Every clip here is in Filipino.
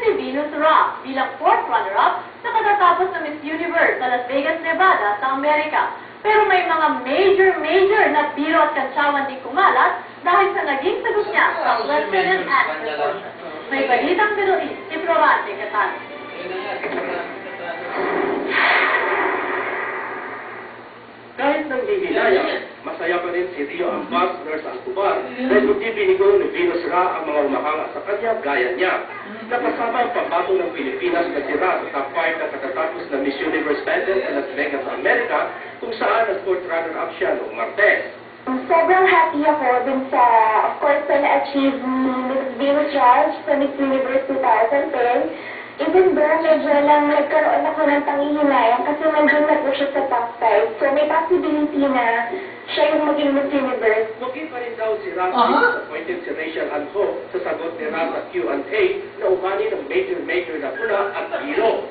si Venus Rock bilang fourth runner-up sa katatapos na Miss Universe sa Las Vegas, Nevada sa Amerika. Pero may mga major na biro at kantsawan din kumalat dahil sa naging sagot niya sa question and answer portion. May balitang biruin si Florante Catano. Kahit nang hihinayang, masaya pa rin si Rio Ambassador sa Alcobar dahil hindi binigo ni Venus Ra ang mga umahanga sa kanya gaya niya. Nakasama ang pambato ng Pilipinas na sira sa top 5 na katatapos na Miss Universe pageant sa Las Vegas, Amerika, kung saan ang fourth runner-up siya noong Martes. Sobrang happy ako dun sa, of course, sa na-achieve ni Miss Venus Raj sa Miss Universe 2010. Even though medyo lang nagkaroon ako ng panghihinayang kasi nandun na po siya sa top 5. So may possibility na siya yung maging Miss Universe. Mugi pa rin daw si Ra disappointed si Rachel Anho sa sagot ni Ra sa Q&A na umani ng major na pula at biro.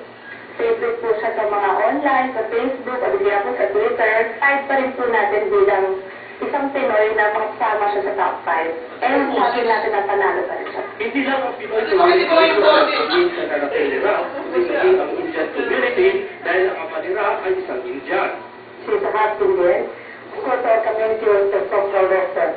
Favorite po siya sa mga online, sa Facebook, o hindi ako sa Twitter. Side pa rin po natin bilang isang Pinoy na makasama siya sa top 5. And sabi natin na panalo pa rin siya. Hindi lang ang Pinoy sa nalapin ni Ra, kundi maging ang Indian community dahil ang ama ni Ra ay isang Indian. She's a hot Indian. Of course, our community was so proud of her.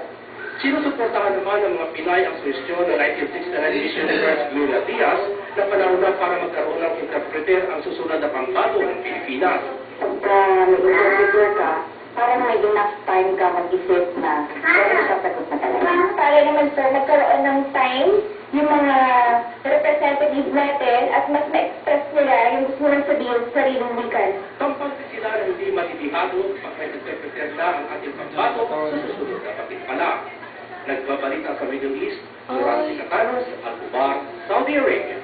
Sinusuportahan naman ng mga Pinay ang suwestyon ng 1969 Miss Universe Gloria Diaz na panahon na para magkaroon ng interpreter ang susunod na pambato ng Pilipinas. Pagka nag-interview ka, parang may enough time ka mag-isip na kung sasagot na talaga. Para naman po magkaroon ng time yung mga representatives natin at mas ma-express nila yung gusto nilang sabihin sa sariling wikan. Tampang sila na hindi matitihado pagka interpreter na ang ating pambato sa susunod na patimpala. Nagbabalita sa Middle East, Florante Catano, Alcobar, Saudi Arabia.